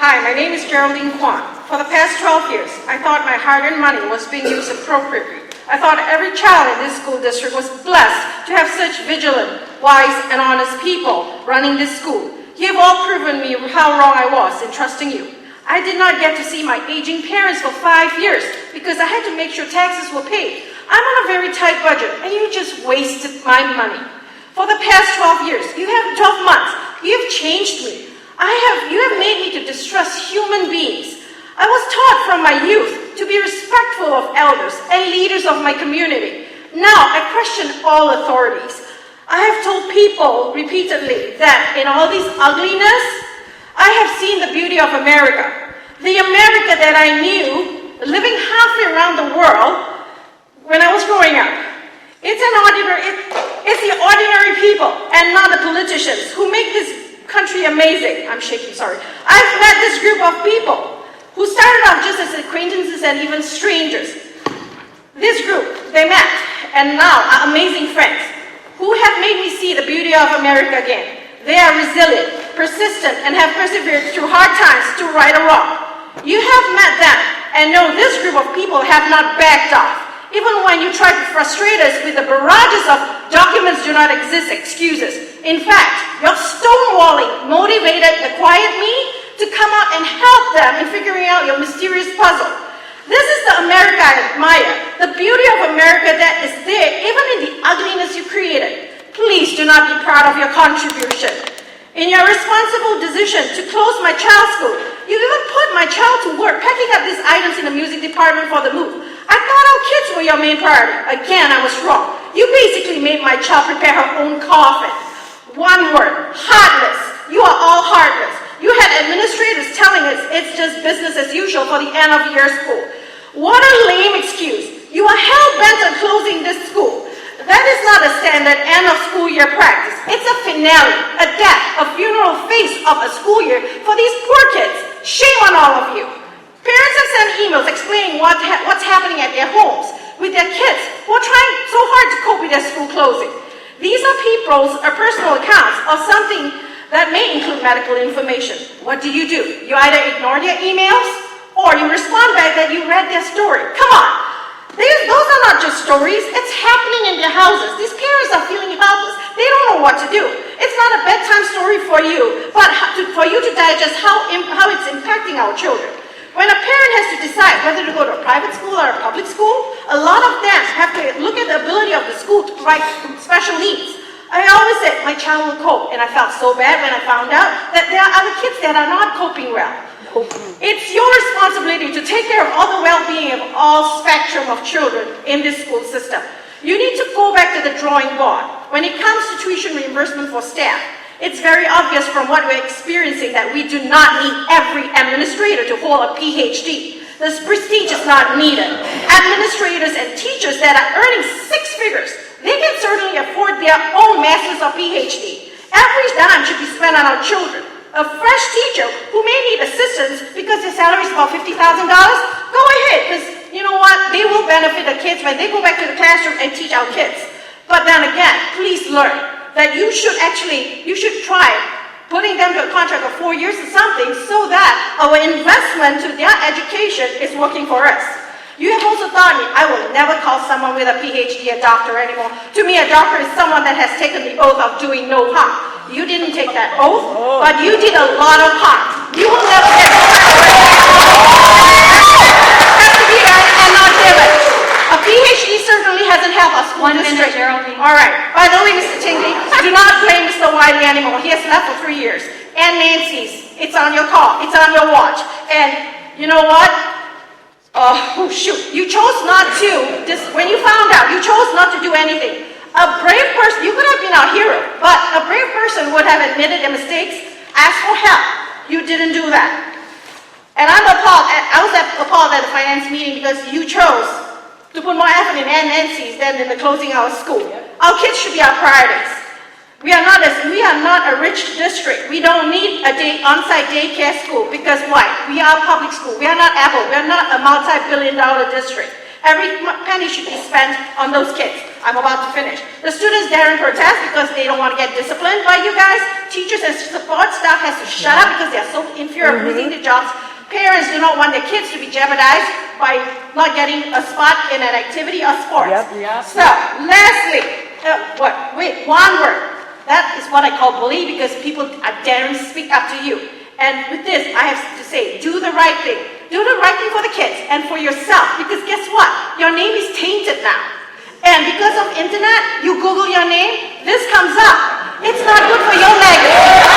Hi, my name is Geraldine Kwan. For the past 12 years, I thought my hard-earned money was being used appropriately. I thought every child in this school district was blessed to have such vigilant, wise, and honest people running this school. You have all proven me how wrong I was in trusting you. I did not get to see my aging parents for 5 years because I had to make sure taxes were paid. I'm on a very tight budget, and you just wasted my money. For the past 12 years, 12 months, you have changed me. You have made me to distrust human beings. I was taught from my youth to be respectful of elders and leaders of my community. Now I question all authorities. I have told people repeatedly that in all this ugliness, I have seen the beauty of America. The America that I knew living halfway around the world when I was growing up. It's the ordinary people and not the politicians who make this country amazing. I'm shaking, sorry. I've met this group of people who started off just as acquaintances and even strangers. This group, they met, and now are amazing friends who have made me see the beauty of America again. They are resilient, persistent, and have persevered through hard times to right or wrong. You have met them and know this group of people have not backed off. Even when you try to frustrate us with the barrages of documents do not exist excuses. In fact, your stonewalling motivated the quiet me to come out and help them in figuring out your mysterious puzzle. This is the America I admire, the beauty of America that is there even in the ugliness you created. Please do not be proud of your contribution. In your responsible decision to close my child's school, you even put my child to work packing up these items in the music department for the move. I thought our kids were your main priority. Again, I was wrong. You basically made my child prepare her own coffin. One word, heartless. You are all heartless. You had administrators telling us it's just business as usual for the end of year school. What a lame excuse. You are hell-bent on closing this school. That is not a standard end of school year practice. It's a finale, a death, a funeral face of a school year for these poor kids. Shame on all of you. Parents have sent emails explaining what's happening at their homes with their kids who are trying so hard to cope with their school closing. These are people's personal accounts of something that may include medical information. What do? You either ignore their emails or you respond back that you read their story. Come on. Those are not just stories. It's happening in their houses. These parents are feeling helpless. They don't know what to do. It's not a bedtime story for you, but for you to digest how it's impacting our children. When a parent has to decide whether to go to a private school or a public school, a lot of them have to look at the ability of the school to provide special needs. I always said my child will cope, and I felt so bad when I found out that there are other kids that are not coping well. It's your responsibility to take care of all the well-being of all spectrum of children in this school system. You need to go back to the drawing board. When it comes to tuition reimbursement for staff, it's very obvious from what we're experiencing that we do not need every administrator to hold a PhD. This prestige is not needed. Administrators and teachers that are earning 6 figures, they can certainly afford their own master's or PhD. Every dime should be spent on our children. A fresh teacher who may need assistance because their salary is about $50,000, go ahead, because you know what? They will benefit the kids when they go back to the classroom and teach our kids. But then again, please learn that you should try putting them to a contract of 4 years or something so that our investment to their education is working for us. You have also taught me I will never call someone with a PhD a doctor anymore. To me, a doctor is someone that has taken the oath of doing no harm. You didn't take that oath, but you did a lot of harm. You will never get have to be earned and not given. A PhD certainly hasn't helped us. 1 minute, Geraldine. All right. By the way, Mr. Tingley, do not blame Mr. Wiley anymore. He has left for 3 years. And Nancy's. It's on your call. It's on your watch. And you know what? Oh, shoot. You chose not to. When you found out, you chose not to do anything. A brave person, you could have been our hero, but a brave person would have admitted their mistakes, asked for help. You didn't do that. And I'm appalled. I was appalled at the finance meeting because you chose to put more effort in Nancy's than in the closing of our school. Our kids should be our priorities. We are not a rich district. We don't need a on-site daycare school because why? We are a public school. We are not Apple. We are not a multi-billion-dollar district. Every penny should be spent on those kids. I'm about to finish. The students daring protest because they don't want to get disciplined by you guys. Teachers and support staff has to shut up because they're so in fear of losing their jobs. Parents do not want their kids to be jeopardized by not getting a spot in an activity or sports. So, lastly, wait, one word. That is what I call bully because people are daring to speak up to you. And with this, I have to say, do the right thing. Do the right thing for the kids and for yourself because guess what? Your name is tainted now. And because of internet, you Google your name, this comes up. It's not good for your legacy.